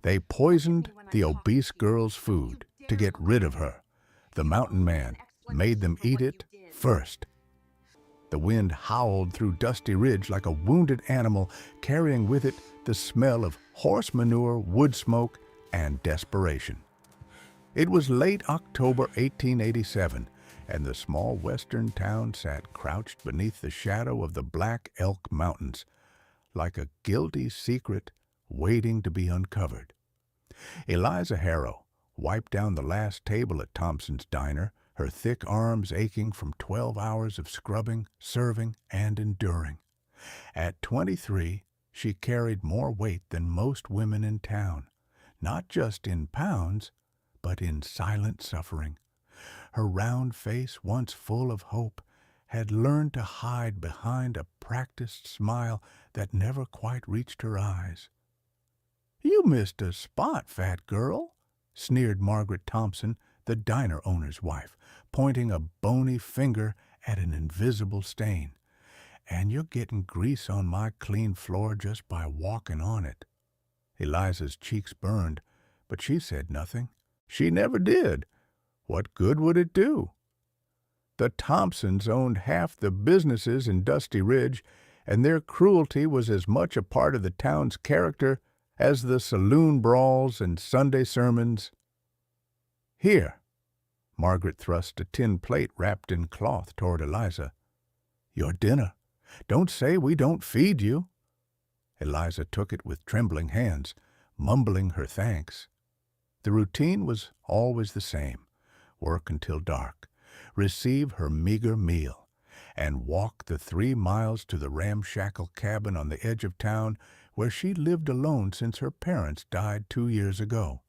They poisoned the obese girl's food to get rid of her. The mountain man made them eat it first. The wind howled through Dusty Ridge like a wounded animal, carrying with it the smell of horse manure, wood smoke, and desperation. It was late October 1887, and the small western town sat crouched beneath the shadow of the Black Elk Mountains, like a guilty secret waiting to be uncovered. Eliza Harrow wiped down the last table at Thompson's diner, her thick arms aching from 12 hours of scrubbing, serving, and enduring. At 23, she carried more weight than most women in town, not just in pounds, but in silent suffering. Her round face, once full of hope, had learned to hide behind a practiced smile that never quite reached her eyes. "You missed a spot, fat girl," sneered Margaret Thompson, the diner owner's wife, pointing a bony finger at an invisible stain. "And you're getting grease on my clean floor just by walking on it." Eliza's cheeks burned, but she said nothing. She never did. What good would it do? The Thompsons owned half the businesses in Dusty Ridge, and their cruelty was as much a part of the town's character as the saloon brawls and Sunday sermons. "Here." Margaret thrust a tin plate wrapped in cloth toward Eliza. "Your dinner. Don't say we don't feed you." Eliza took it with trembling hands, mumbling her thanks. The routine was always the same: work until dark, receive her meager meal, and walk the 3 miles to the ramshackle cabin on the edge of town where she lived alone since her parents died 2 years ago.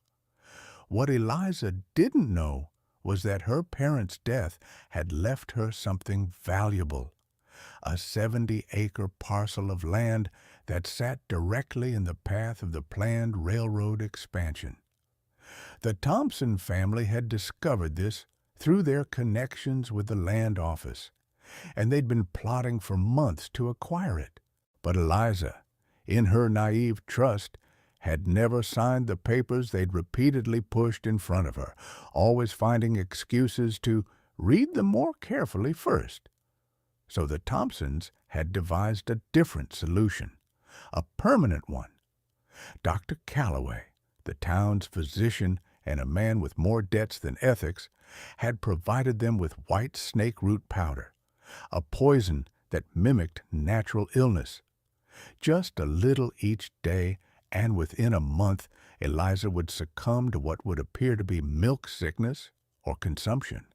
What Eliza didn't know was that her parents' death had left her something valuable: a 70-acre parcel of land that sat directly in the path of the planned railroad expansion. The Thompson family had discovered this through their connections with the land office, and they'd been plotting for months to acquire it. But Eliza, in her naive trust, had never signed the papers they'd repeatedly pushed in front of her, always finding excuses to read them more carefully first. So the Thompsons had devised a different solution, a permanent one. Dr. Calloway, the town's physician and a man with more debts than ethics, had provided them with white snake root powder, a poison that mimicked natural illness. Just a little each day, and within a month Eliza would succumb to what would appear to be milk sickness or consumption.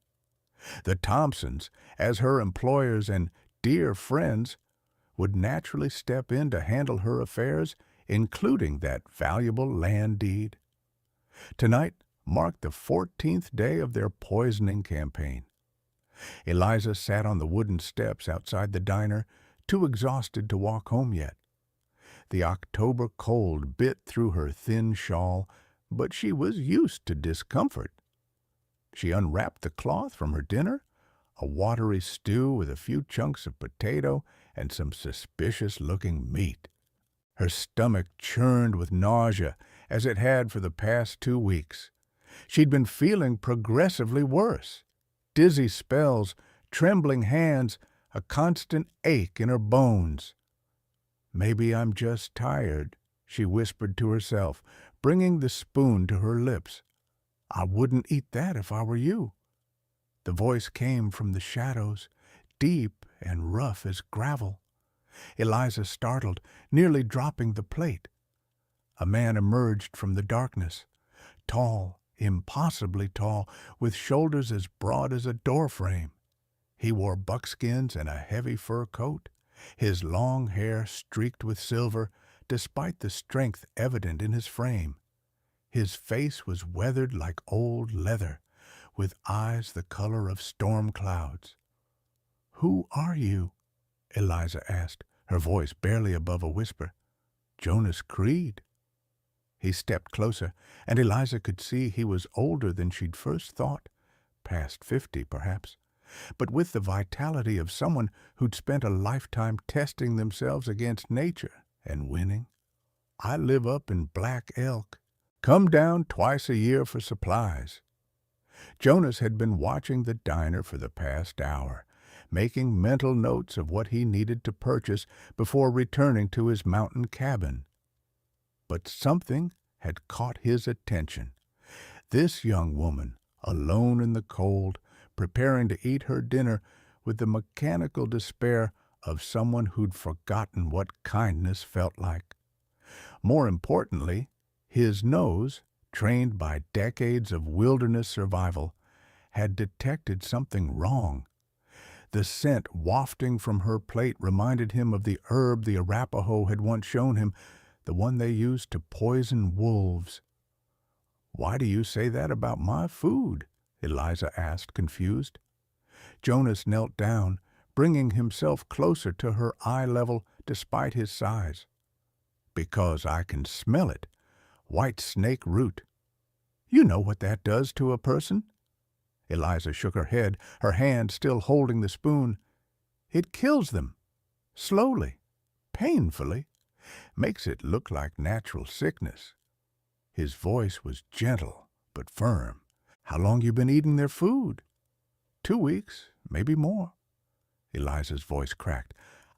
The Thompsons, as her employers and dear friends, would naturally step in to handle her affairs, including that valuable land deed. Tonight marked the 14th day of their poisoning campaign. Eliza sat on the wooden steps outside the diner, too exhausted to walk home yet. The October cold bit through her thin shawl, but she was used to discomfort. She unwrapped the cloth from her dinner, a watery stew with a few chunks of potato and some suspicious-looking meat. Her stomach churned with nausea, as it had for the past 2 weeks. She'd been feeling progressively worse. Dizzy spells, trembling hands, a constant ache in her bones. "Maybe I'm just tired," she whispered to herself, bringing the spoon to her lips. "I wouldn't eat that if I were you." The voice came from the shadows, deep and rough as gravel. Eliza startled, nearly dropping the plate. A man emerged from the darkness, tall, impossibly tall, with shoulders as broad as a doorframe. He wore buckskins and a heavy fur coat, his long hair streaked with silver, despite the strength evident in his frame. His face was weathered like old leather, with eyes the color of storm clouds. "Who are you?" Eliza asked, her voice barely above a whisper. "Jonas Creed." He stepped closer, and Eliza could see he was older than she'd first thought, past 50 perhaps, but with the vitality of someone who'd spent a lifetime testing themselves against nature and winning. "I live up in Black Elk. Come down twice a year for supplies. Jonas had been watching the diner for the past hour, making mental notes of what he needed to purchase before returning to his mountain cabin. But something had caught his attention. This young woman, alone in the cold, preparing to eat her dinner with the mechanical despair of someone who'd forgotten what kindness felt like. More importantly, his nose, trained by decades of wilderness survival, had detected something wrong. The scent wafting from her plate reminded him of the herb the Arapaho had once shown him, the one they used to poison wolves. "Why do you say that about my food?" Eliza asked, confused. Jonas knelt down, bringing himself closer to her eye level despite his size. "Because I can smell it. White snake root. You know what that does to a person?" Eliza shook her head, her hand still holding the spoon. "It kills them. Slowly. Painfully. Makes it look like natural sickness." His voice was gentle but firm. "How long you been eating their food?" 2 weeks, maybe more." Eliza's voice cracked.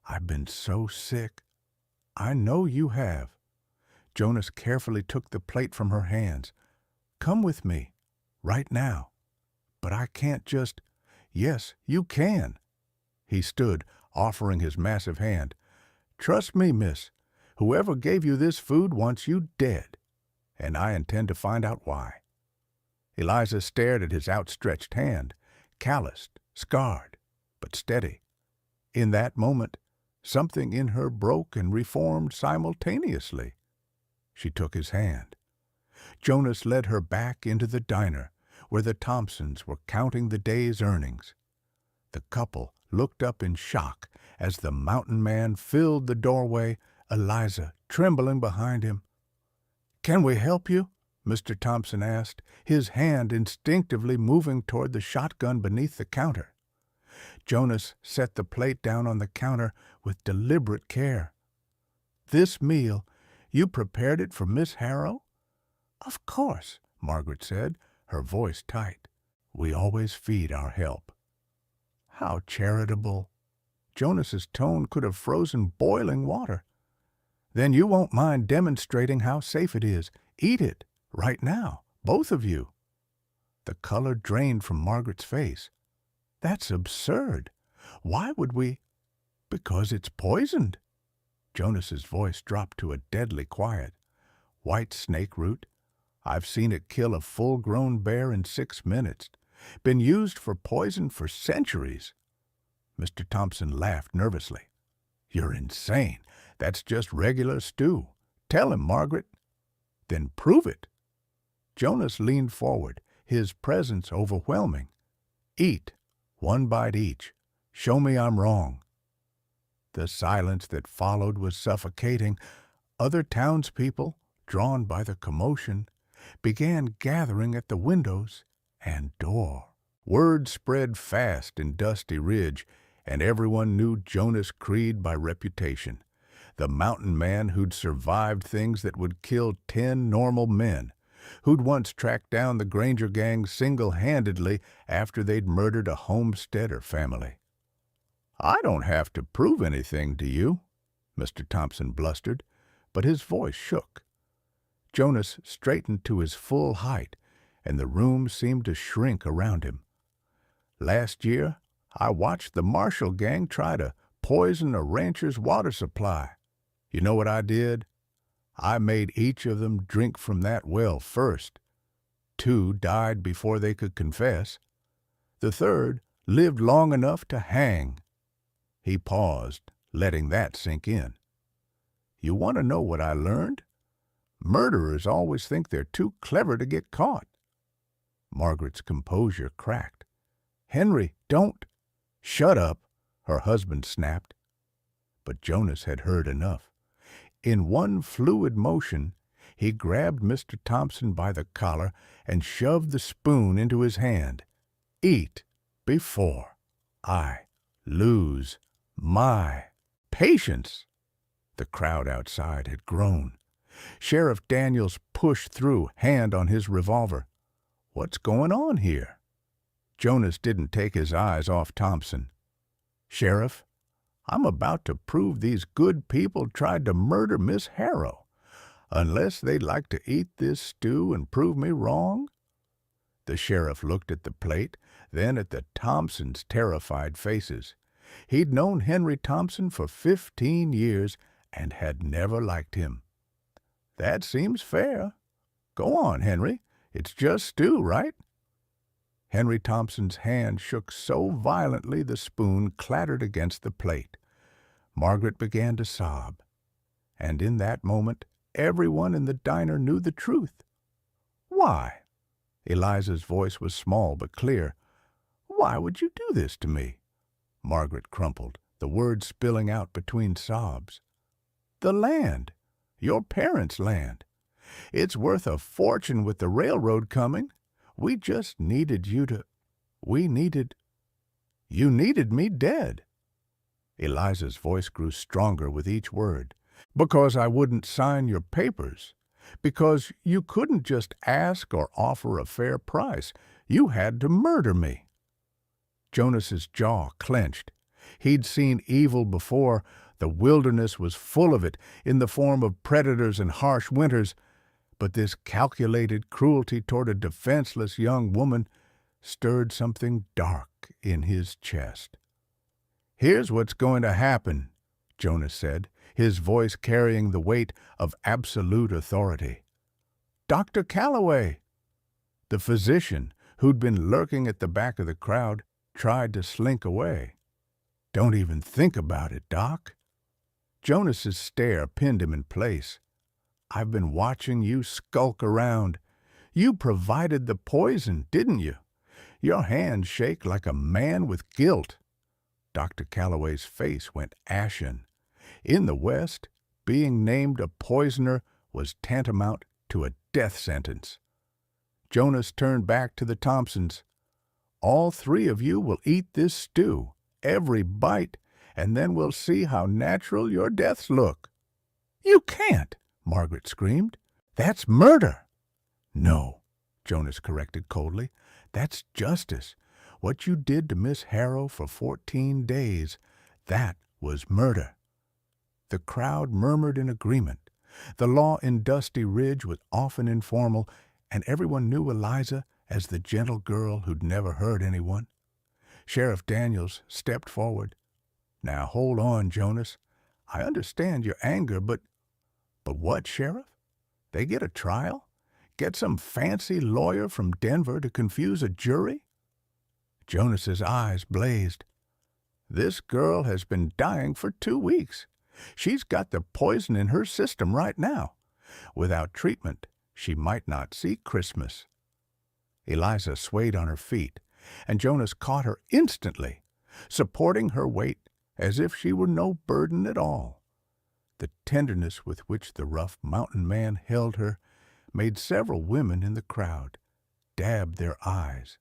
"I've been so sick." "I know you have." Jonas carefully took the plate from her hands. "Come with me, right now." "But I can't just—" "Yes, you can." He stood, offering his massive hand. "Trust me, miss. Whoever gave you this food wants you dead, and I intend to find out why." Eliza stared at his outstretched hand, calloused, scarred, but steady. In that moment, something in her broke and reformed simultaneously. She took his hand. Jonas led her back into the diner, where the Thompsons were counting the day's earnings. The couple looked up in shock as the mountain man filled the doorway, Eliza trembling behind him. "Can we help you?" Mr. Thompson asked, his hand instinctively moving toward the shotgun beneath the counter. Jonas set the plate down on the counter with deliberate care. "This meal, you prepared it for Miss Harrow?" "Of course," Margaret said, her voice tight. "We always feed our help." "How charitable." Jonas's tone could have frozen boiling water. "Then you won't mind demonstrating how safe it is. Eat it, right now, both of you." The color drained from Margaret's face. "That's absurd. Why would we—" "Because it's poisoned." Jonas's voice dropped to a deadly quiet. "White snake root. I've seen it kill a full-grown bear in 6 minutes. Been used for poison for centuries." Mr. Thompson laughed nervously. "You're insane. That's just regular stew. Tell him, Margaret." "Then prove it." Jonas leaned forward, his presence overwhelming. "Eat. 1 bite each. Show me I'm wrong." The silence that followed was suffocating. Other townspeople, drawn by the commotion, began gathering at the windows and door. Word spread fast in Dusty Ridge, and everyone knew Jonas Creed by reputation, the mountain man who'd survived things that would kill 10 normal men, who'd once tracked down the Granger gang single-handedly after they'd murdered a homesteader family. "I don't have to prove anything to you," Mr. Thompson blustered, but his voice shook. Jonas straightened to his full height, and the room seemed to shrink around him. "Last year, I watched the Marshall gang try to poison a rancher's water supply. You know what I did? I made each of them drink from that well first. 2 died before they could confess. The third lived long enough to hang." He paused, letting that sink in. "You want to know what I learned? Murderers always think they're too clever to get caught." Margaret's composure cracked. "Henry, don't—" "Shut up," her husband snapped. But Jonas had heard enough. In one fluid motion, he grabbed Mr. Thompson by the collar and shoved the spoon into his hand. "Eat before I lose my patience." The crowd outside had grown. Sheriff Daniels pushed through, hand on his revolver. "What's going on here?" Jonas didn't take his eyes off Thompson. "Sheriff, I'm about to prove these good people tried to murder Miss Harrow. Unless they'd like to eat this stew and prove me wrong?" The sheriff looked at the plate, then at the Thompsons' terrified faces. He'd known Henry Thompson for 15 years and had never liked him. "That seems fair. Go on, Henry. It's just stew, right?" Henry Thompson's hand shook so violently the spoon clattered against the plate. Margaret began to sob. And in that moment, everyone in the diner knew the truth. "Why?" Eliza's voice was small but clear. "Why would you do this to me?" Margaret crumpled, the words spilling out between sobs. "The land. Your parents' land. It's worth a fortune with the railroad coming. We just needed you to... You needed me dead." Eliza's voice grew stronger with each word. "Because I wouldn't sign your papers. Because you couldn't just ask or offer a fair price. You had to murder me." Jonas's jaw clenched. He'd seen evil before. The wilderness was full of it, in the form of predators and harsh winters. But this calculated cruelty toward a defenseless young woman stirred something dark in his chest. "Here's what's going to happen," Jonas said, his voice carrying the weight of absolute authority. "Dr. Calloway!" The physician, who'd been lurking at the back of the crowd, tried to slink away. "Don't even think about it, Doc." Jonas's stare pinned him in place. "I've been watching you skulk around. You provided the poison, didn't you? Your hands shake like a man with guilt." Dr. Calloway's face went ashen. In the West, being named a poisoner was tantamount to a death sentence. Jonas turned back to the Thompsons. "All three of you will eat this stew, every bite, and then we'll see how natural your deaths look." "You can't!" Margaret screamed. "That's murder." "No," Jonas corrected coldly. "That's justice. What you did to Miss Harrow for 14 days, that was murder." The crowd murmured in agreement. The law in Dusty Ridge was often informal, and everyone knew Eliza as the gentle girl who'd never hurt anyone. Sheriff Daniels stepped forward. "Now hold on, Jonas. I understand your anger, but what, Sheriff? They get a trial? Get some fancy lawyer from Denver to confuse a jury?" Jonas's eyes blazed. "This girl has been dying for 2 weeks. She's got the poison in her system right now. Without treatment, she might not see Christmas." Eliza swayed on her feet, and Jonas caught her instantly, supporting her weight as if she were no burden at all. The tenderness with which the rough mountain man held her made several women in the crowd dab their eyes.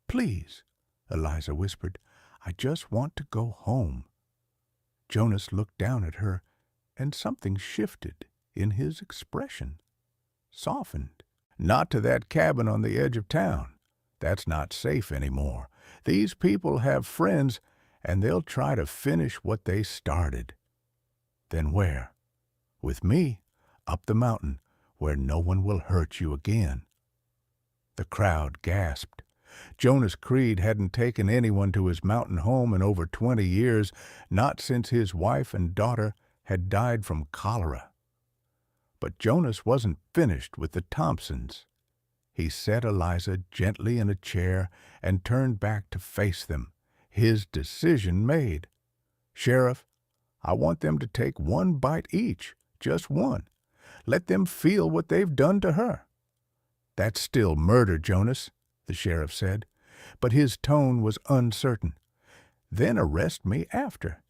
"Please," Eliza whispered, "I just want to go home." Jonas looked down at her, and something shifted in his expression, softened. "Not to that cabin on the edge of town. That's not safe anymore. These people have friends, and they'll try to finish what they started." "Then where?" "With me, up the mountain, where no one will hurt you again." The crowd gasped. Jonas Creed hadn't taken anyone to his mountain home in over 20 years, not since his wife and daughter had died from cholera. But Jonas wasn't finished with the Thompsons. He set Eliza gently in a chair and turned back to face them, his decision made. "Sheriff, I want them to take one bite each, just one. Let them feel what they've done to her." "That's still murder, Jonas," the sheriff said, but his tone was uncertain. "Then arrest me after.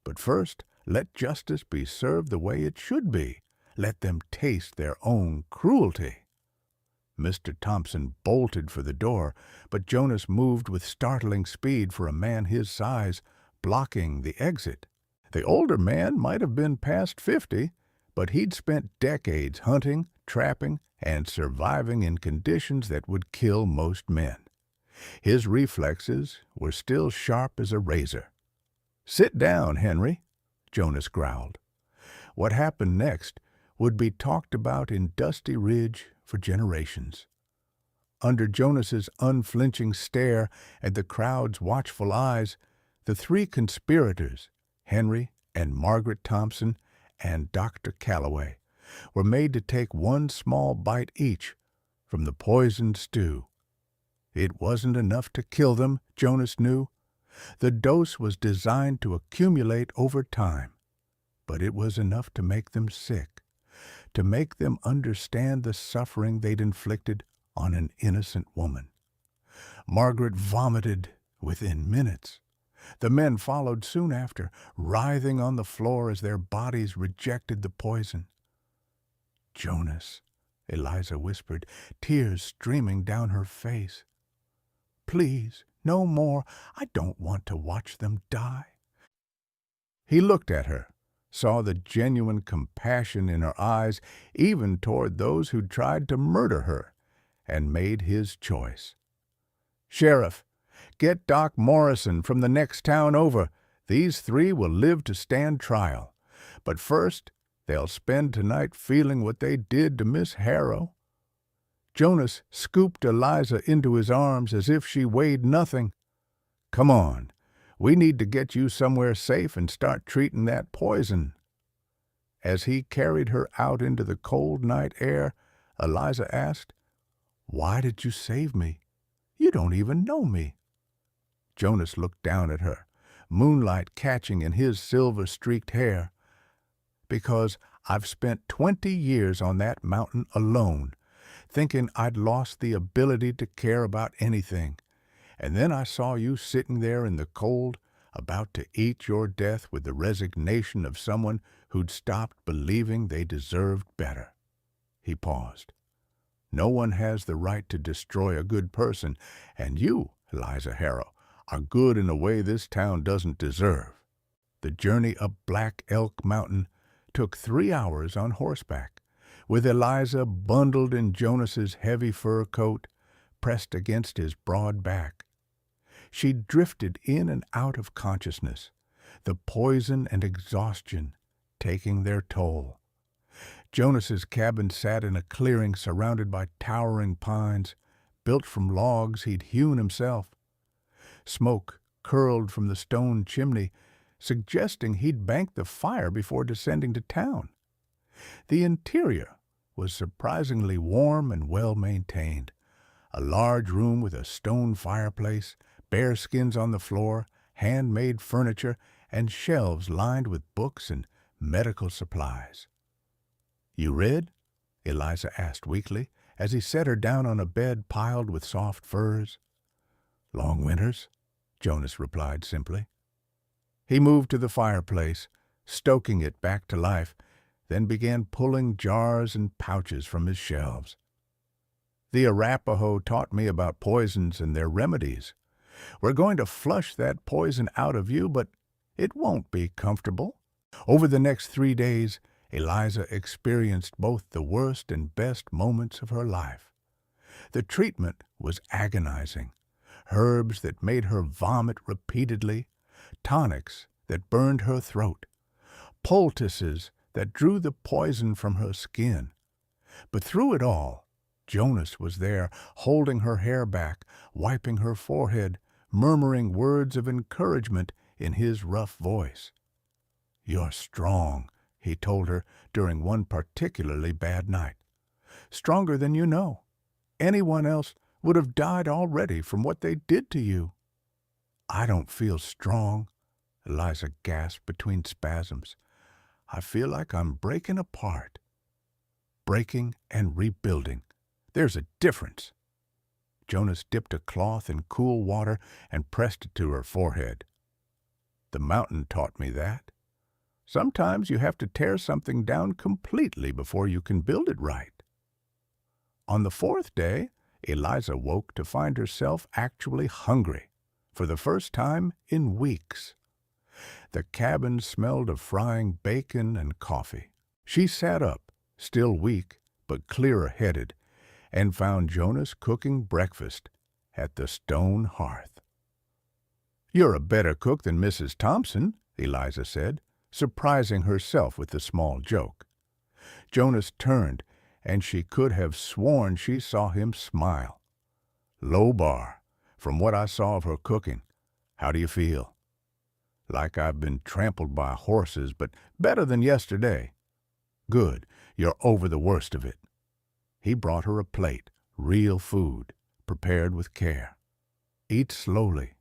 But first, let justice be served the way it should be. Let them taste their own cruelty." Mr. Thompson bolted for the door, but Jonas moved with startling speed for a man his size, blocking the exit. The older man might have been past 50, but he'd spent decades hunting, trapping, and surviving in conditions that would kill most men. His reflexes were still sharp as a razor. "Sit down, Henry," Jonas growled. What happened next would be talked about in Dusty Ridge for generations. Under Jonas's unflinching stare and the crowd's watchful eyes, the three conspirators, Henry and Margaret Thompson and Dr. Calloway, were made to take one small bite each from the poisoned stew. It wasn't enough to kill them, Jonas knew. The dose was designed to accumulate over time, but it was enough to make them sick, to make them understand the suffering they'd inflicted on an innocent woman. Margaret vomited within minutes. The men followed soon after, writhing on the floor as their bodies rejected the poison. "Jonas," Eliza whispered, tears streaming down her face. "Please, no more. I don't want to watch them die." He looked at her, saw the genuine compassion in her eyes, even toward those who'd tried to murder her, and made his choice. "Sheriff, get Doc Morrison from the next town over. These three will live to stand trial. But first, they'll spend tonight feeling what they did to Miss Harrow." Jonas scooped Eliza into his arms as if she weighed nothing. "Come on. We need to get you somewhere safe and start treating that poison." As he carried her out into the cold night air, Eliza asked, "Why did you save me? You don't even know me." Jonas looked down at her, moonlight catching in his silver-streaked hair. "Because I've spent 20 years on that mountain alone, thinking I'd lost the ability to care about anything. And then I saw you sitting there in the cold, about to eat your death with the resignation of someone who'd stopped believing they deserved better." He paused. "No one has the right to destroy a good person, and you, Eliza Harrow, are good in a way this town doesn't deserve." The journey up Black Elk Mountain took 3 hours on horseback, with Eliza bundled in Jonas's heavy fur coat, pressed against his broad back. She drifted in and out of consciousness, the poison and exhaustion taking their toll. Jonas's cabin sat in a clearing surrounded by towering pines, built from logs he'd hewn himself. Smoke curled from the stone chimney, suggesting he'd banked the fire before descending to town. The interior was surprisingly warm and well-maintained. A large room with a stone fireplace, bearskins on the floor, handmade furniture, and shelves lined with books and medical supplies. "You read?" Eliza asked weakly, as he set her down on a bed piled with soft furs. "Long winters," Jonas replied simply. He moved to the fireplace, stoking it back to life, then began pulling jars and pouches from his shelves. "The Arapaho taught me about poisons and their remedies. We're going to flush that poison out of you, but it won't be comfortable." Over the next 3 days, Eliza experienced both the worst and best moments of her life. The treatment was agonizing. Herbs that made her vomit repeatedly, tonics that burned her throat, poultices that drew the poison from her skin. But through it all, Jonas was there, holding her hair back, wiping her forehead, murmuring words of encouragement in his rough voice. "You're strong," he told her during one particularly bad night. "Stronger than you know. Anyone else would have died already from what they did to you." "I don't feel strong," Eliza gasped between spasms. "I feel like I'm breaking apart." Breaking and rebuilding. There's a difference. Jonas dipped a cloth in cool water and pressed it to her forehead. "The mountain taught me that. Sometimes you have to tear something down completely before you can build it right." On the 4th day, Eliza woke to find herself actually hungry, for the first time in weeks. The cabin smelled of frying bacon and coffee. She sat up, still weak, but clearer-headed, and found Jonas cooking breakfast at the stone hearth. "You're a better cook than Mrs. Thompson," Eliza said, surprising herself with the small joke. Jonas turned, and she could have sworn she saw him smile. "Low bar, from what I saw of her cooking. How do you feel?" "Like I've been trampled by horses, but better than yesterday." "Good, you're over the worst of it." He brought her a plate, real food, prepared with care. "Eat slowly."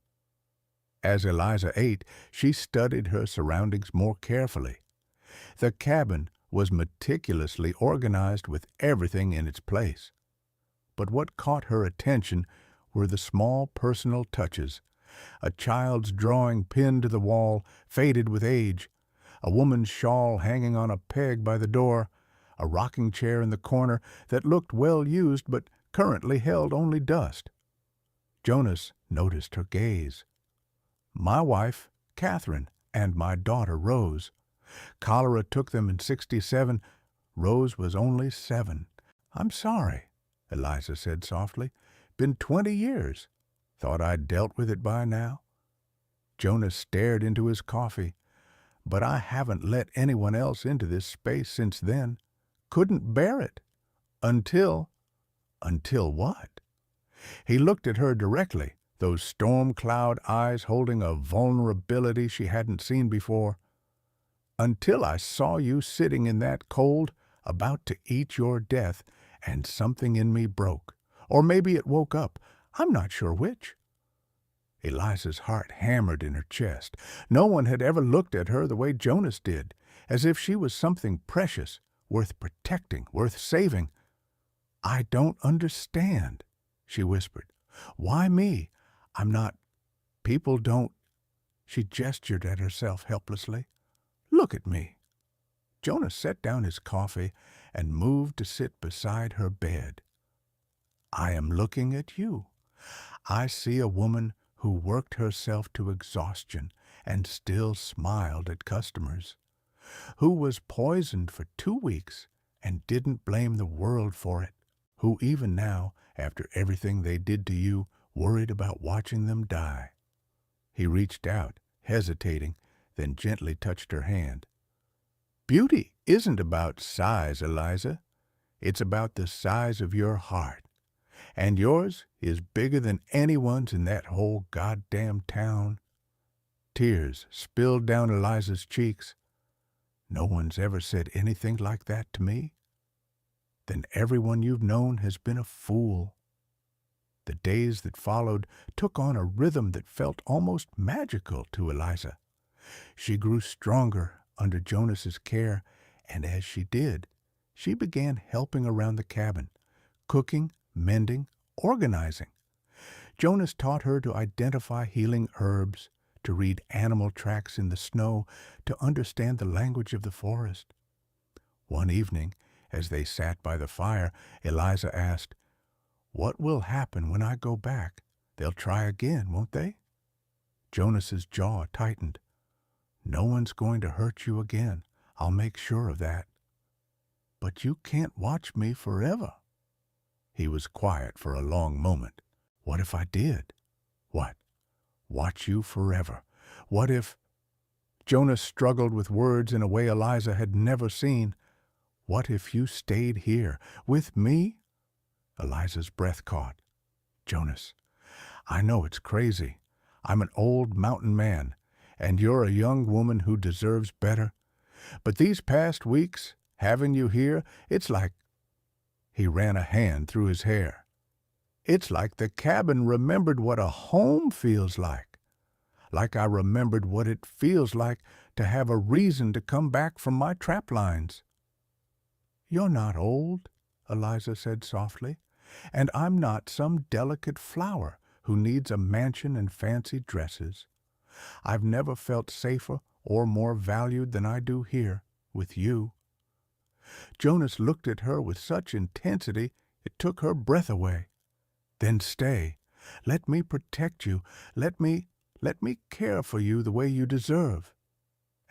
As Eliza ate, she studied her surroundings more carefully. The cabin was meticulously organized with everything in its place. But what caught her attention were the small personal touches: a child's drawing pinned to the wall, faded with age, a woman's shawl hanging on a peg by the door, a rocking chair in the corner that looked well used but currently held only dust. Jonas noticed her gaze. "My wife, Catherine, and my daughter, Rose. Cholera took them in '67. Rose was only 7. "I'm sorry," Eliza said softly. "Been 20 years. Thought I'd dealt with it by now." Jonas stared into his coffee. "But I haven't let anyone else into this space since then. Couldn't bear it. Until—" "Until what?" He looked at her directly, those storm cloud eyes holding a vulnerability she hadn't seen before. "Until I saw you sitting in that cold, about to eat your death, and something in me broke. Or maybe it woke up. I'm not sure which." Eliza's heart hammered in her chest. No one had ever looked at her the way Jonas did, as if she was something precious, worth protecting, worth saving. "I don't understand," she whispered. "Why me? I'm not— People don't—" She gestured at herself helplessly. "Look at me." Jonas set down his coffee and moved to sit beside her bed. "I am looking at you. I see a woman who worked herself to exhaustion and still smiled at customers, who was poisoned for 2 weeks and didn't blame the world for it, who even now, after everything they did to you, worried about watching them die." He reached out, hesitating, then gently touched her hand. "Beauty isn't about size, Eliza. It's about the size of your heart. And yours is bigger than anyone's in that whole goddamn town." Tears spilled down Eliza's cheeks. "No one's ever said anything like that to me." "Then everyone you've known has been a fool." The days that followed took on a rhythm that felt almost magical to Eliza. She grew stronger under Jonas's care, and as she did, she began helping around the cabin, cooking, mending, organizing. Jonas taught her to identify healing herbs, to read animal tracks in the snow, to understand the language of the forest. One evening, as they sat by the fire, Eliza asked, "What will happen when I go back? They'll try again, won't they?" Jonas's jaw tightened. "No one's going to hurt you again. I'll make sure of that." "But you can't watch me forever." He was quiet for a long moment. "What if I did?" "What?" "Watch you forever. What if—" Jonas struggled with words in a way Eliza had never seen. "What if you stayed here, with me?" Eliza's breath caught. "Jonas, I know it's crazy. I'm an old mountain man, and you're a young woman who deserves better. But these past weeks, having you here, it's like—" He ran a hand through his hair. "It's like the cabin remembered what a home feels like. Like I remembered what it feels like to have a reason to come back from my trap lines." "You're not old," Eliza said softly, "and I'm not some delicate flower who needs a mansion and fancy dresses. I've never felt safer or more valued than I do here, with you." Jonas looked at her with such intensity it took her breath away. "Then stay. Let me protect you. Let me care for you the way you deserve."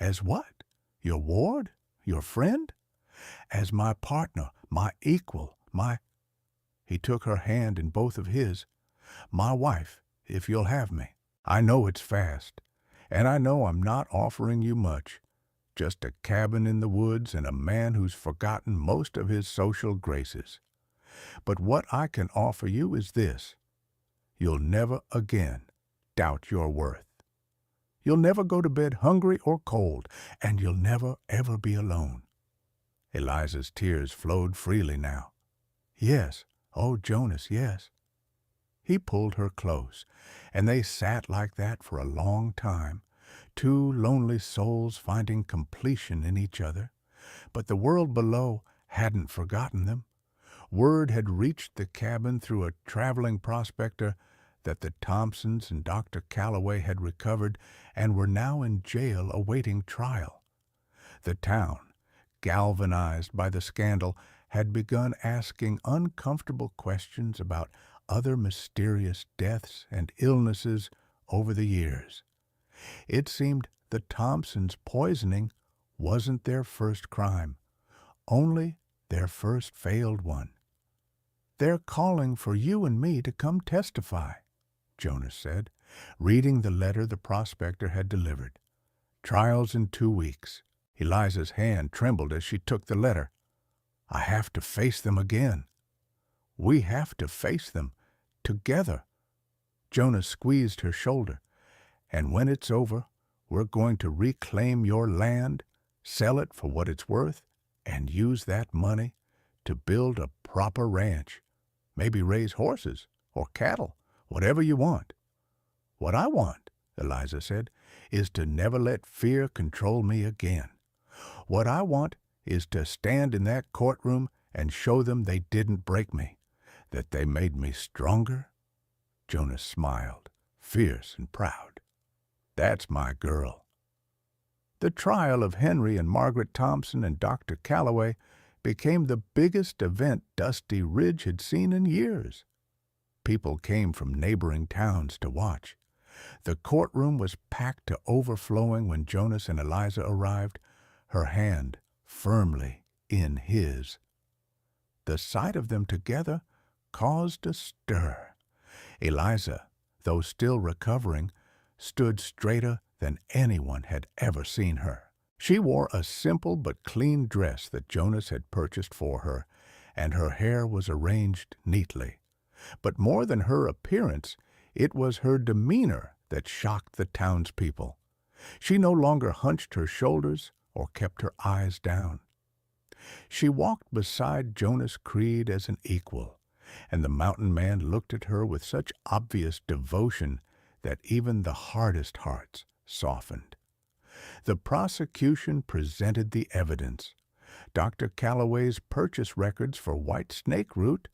"As what? Your ward? Your friend?" as my partner, my equal, my—" He took her hand in both of his. "My wife, if you'll have me. I know it's fast, and I know I'm not offering you much. Just a cabin in the woods and a man who's forgotten most of his social graces. But what I can offer you is this. You'll never again doubt your worth. You'll never go to bed hungry or cold, and you'll never, ever be alone." Eliza's tears flowed freely now. "Yes, oh, Jonas, yes." He pulled her close, and they sat like that for a long time, two lonely souls finding completion in each other. But the world below hadn't forgotten them. Word had reached the cabin through a traveling prospector that the Thompsons and Dr. Calloway had recovered and were now in jail awaiting trial. The town, galvanized by the scandal, had begun asking uncomfortable questions about other mysterious deaths and illnesses over the years. It seemed the Thompsons' poisoning wasn't their first crime, only their first failed one. "They're calling for you and me to come testify," Jonas said, reading the letter the prospector had delivered. "Trial's in 2 weeks." Eliza's hand trembled as she took the letter. "I have to face them again. We have to face them together." Jonas squeezed her shoulder. "And when it's over, we're going to reclaim your land, sell it for what it's worth, and use that money to build a proper ranch. Maybe raise horses or cattle, whatever you want." "What I want," Eliza said, "is to never let fear control me again. What I want is to stand in that courtroom and show them they didn't break me, that they made me stronger." Jonas smiled, fierce and proud. "That's my girl." The trial of Henry and Margaret Thompson and Dr. Calloway became the biggest event Dusty Ridge had seen in years. People came from neighboring towns to watch. The courtroom was packed to overflowing when Jonas and Eliza arrived, her hand firmly in his. The sight of them together caused a stir. Eliza, though still recovering, stood straighter than anyone had ever seen her. She wore a simple but clean dress that Jonas had purchased for her, and her hair was arranged neatly. But more than her appearance, it was her demeanor that shocked the townspeople. She no longer hunched her shoulders or kept her eyes down. She walked beside Jonas Creed as an equal, and the mountain man looked at her with such obvious devotion that even the hardest hearts softened. The prosecution presented the evidence: Dr. Calloway's purchase records for white snake root,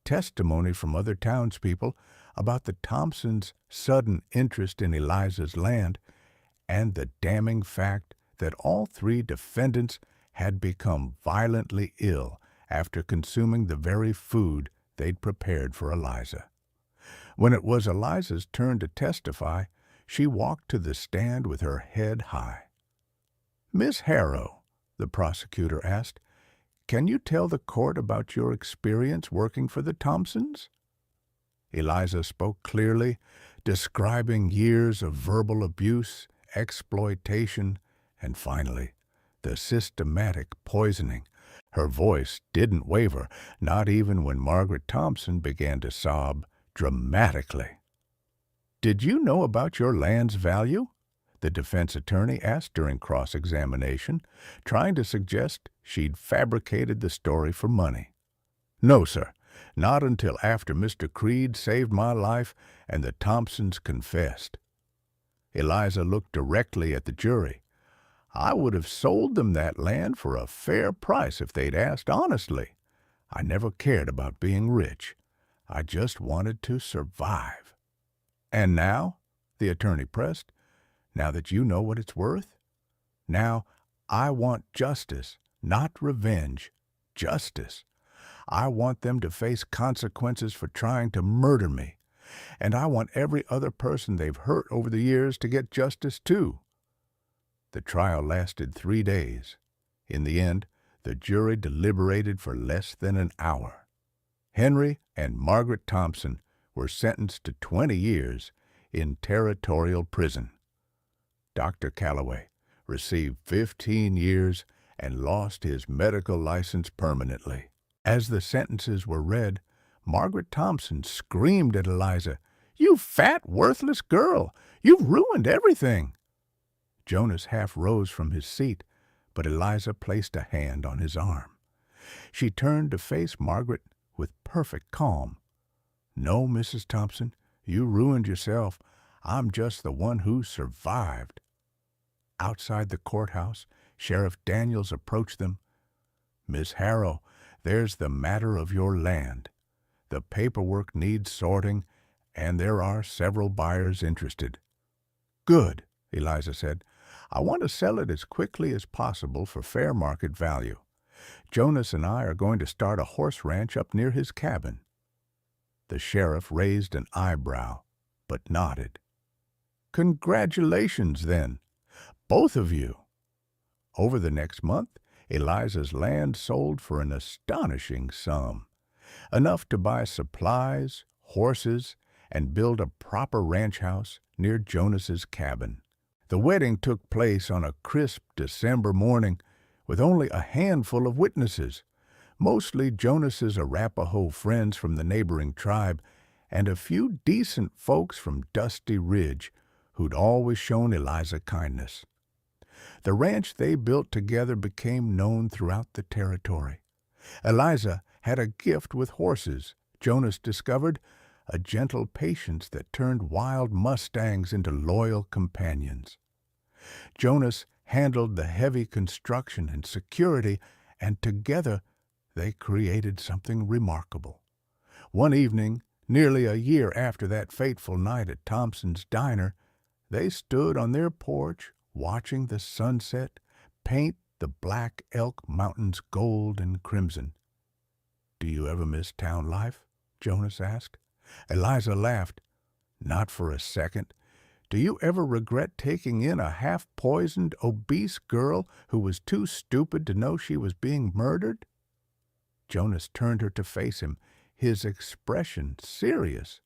testimony from other townspeople about the Thompsons' sudden interest in Eliza's land, and the damning fact that all 3 defendants had become violently ill after consuming the very food they'd prepared for Eliza. When it was Eliza's turn to testify, she walked to the stand with her head high. "Miss Harrow," the prosecutor asked, "can you tell the court about your experience working for the Thompsons?" Eliza spoke clearly, describing years of verbal abuse, exploitation, and finally, the systematic poisoning. Her voice didn't waver, not even when Margaret Thompson began to sob dramatically. "Did you know about your land's value?" the defense attorney asked during cross-examination, trying to suggest she'd fabricated the story for money. "No, sir, not until after Mr. Creed saved my life and the Thompsons confessed." Eliza looked directly at the jury. "I would have sold them that land for a fair price if they'd asked honestly. I never cared about being rich. I just wanted to survive." "And now," the attorney pressed, "now that you know what it's worth? Now I want justice, not revenge. Justice. I want them to face consequences for trying to murder me. And I want every other person they've hurt over the years to get justice too." The trial lasted 3 days. In the end, The jury deliberated for less than an hour. Henry and Margaret Thompson were sentenced to 20 years in territorial prison. Dr. Calloway received 15 years and lost his medical license permanently. As the sentences were read, Margaret Thompson screamed at Eliza, "You fat, worthless girl! You've ruined everything!" Jonas half rose from his seat, but Eliza placed a hand on his arm. She turned to face Margaret with perfect calm. "No, Mrs. Thompson, you ruined yourself. I'm just the one who survived." Outside the courthouse, Sheriff Daniels approached them. "Miss Harrow, there's the matter of your land. The paperwork needs sorting, and there are several buyers interested." "Good," Eliza said. "I want to sell it as quickly as possible for fair market value. Jonas and I are going to start a horse ranch up near his cabin." The sheriff raised an eyebrow, but nodded. "Congratulations, then, both of you." Over the next month, Eliza's land sold for an astonishing sum, enough to buy supplies, horses, and build a proper ranch house near Jonas's cabin. The wedding took place on a crisp December morning with only a handful of witnesses, mostly Jonas's Arapaho friends from the neighboring tribe and a few decent folks from Dusty Ridge who'd always shown Eliza kindness. The ranch they built together became known throughout the territory. Eliza had a gift with horses, Jonas discovered, a gentle patience that turned wild mustangs into loyal companions. Jonas handled the heavy construction and security, and together they created something remarkable. One evening, nearly a year after that fateful night at Thompson's Diner, they stood on their porch watching the sunset paint the Black Elk Mountains gold and crimson. "Do you ever miss town life?" Jonas asked. Eliza laughed. "Not for a second. Do you ever regret taking in a half-poisoned, obese girl who was too stupid to know she was being murdered?" Jonas turned her to face him, his expression serious.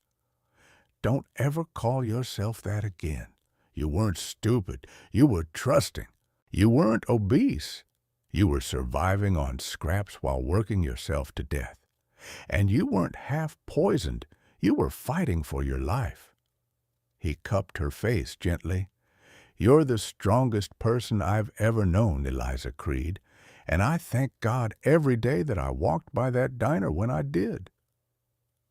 "Don't ever call yourself that again. You weren't stupid. You were trusting. You weren't obese. You were surviving on scraps while working yourself to death. And you weren't half-poisoned. You were fighting for your life." He cupped her face gently. "You're the strongest person I've ever known, Eliza Creed, and I thank God every day that I walked by that diner when I did."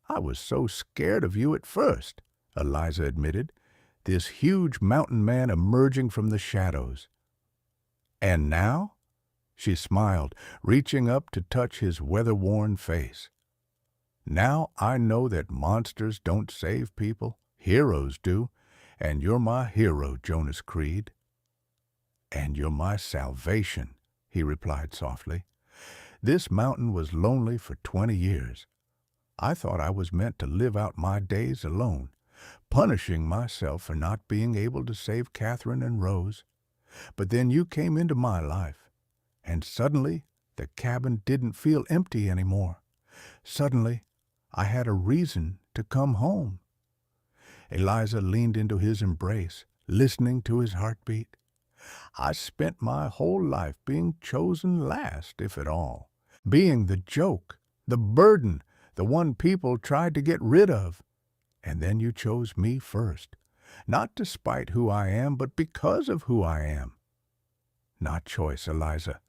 "I was so scared of you at first," Eliza admitted, this huge mountain man emerging from the shadows. "And now?" She smiled, reaching up to touch his weather-worn face. "Now I know that monsters don't save people. Heroes do, and you're my hero, Jonas Creed." "And you're my salvation," he replied softly. "This mountain was lonely for 20 years. I thought I was meant to live out my days alone, punishing myself for not being able to save Catherine and Rose. But then you came into my life, and suddenly the cabin didn't feel empty anymore. Suddenly I had a reason to come home." Eliza leaned into his embrace, listening to his heartbeat. "I spent my whole life being chosen last, if at all, being the joke, the burden, the one people tried to get rid of. And then you chose me first, not despite who I am, but because of who I am." "Not choice, Eliza,"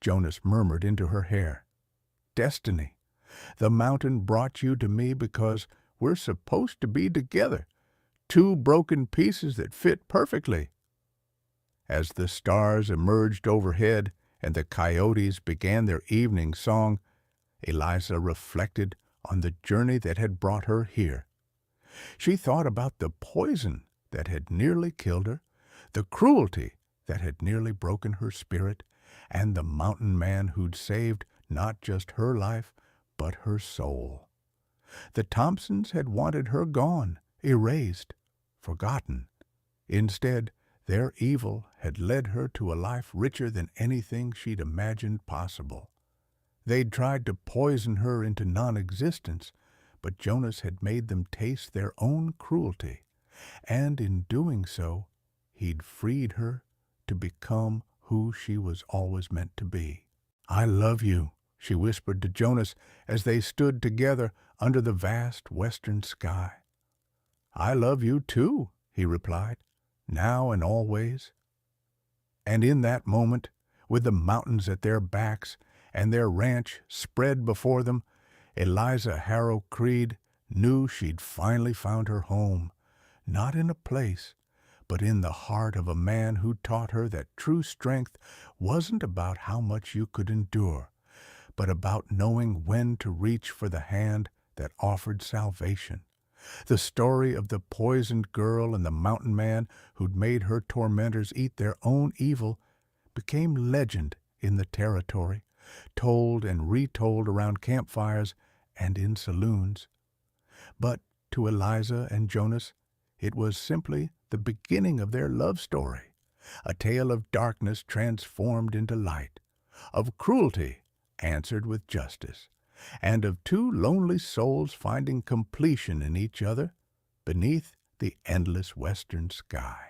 Jonas murmured into her hair. "Destiny. The mountain brought you to me because we're supposed to be together, two broken pieces that fit perfectly." As the stars emerged overhead and the coyotes began their evening song, Eliza reflected on the journey that had brought her here. She thought about the poison that had nearly killed her, the cruelty that had nearly broken her spirit, and the mountain man who'd saved not just her life, but her soul. The Thompsons had wanted her gone, erased, forgotten. Instead, Their evil had led her to a life richer than anything she'd imagined possible. They'd tried to poison her into non-existence, but Jonas had made them taste their own cruelty, and in doing so, he'd freed her to become who she was always meant to be. "I love you," she whispered to Jonas as they stood together under the vast western sky. "I love you too," he replied, "now and always." And in that moment, with the mountains at their backs and their ranch spread before them, Eliza Harrow Creed knew she'd finally found her home, not in a place, but in the heart of a man who taught her that true strength wasn't about how much you could endure, but about knowing when to reach for the hand that offered salvation. The story of the poisoned girl and the mountain man who'd made her tormentors eat their own evil became legend in the territory, told and retold around campfires and in saloons. But to Eliza and Jonas, it was simply the beginning of their love story, a tale of darkness transformed into light, of cruelty answered with justice, and of two lonely souls finding completion in each other beneath the endless western sky.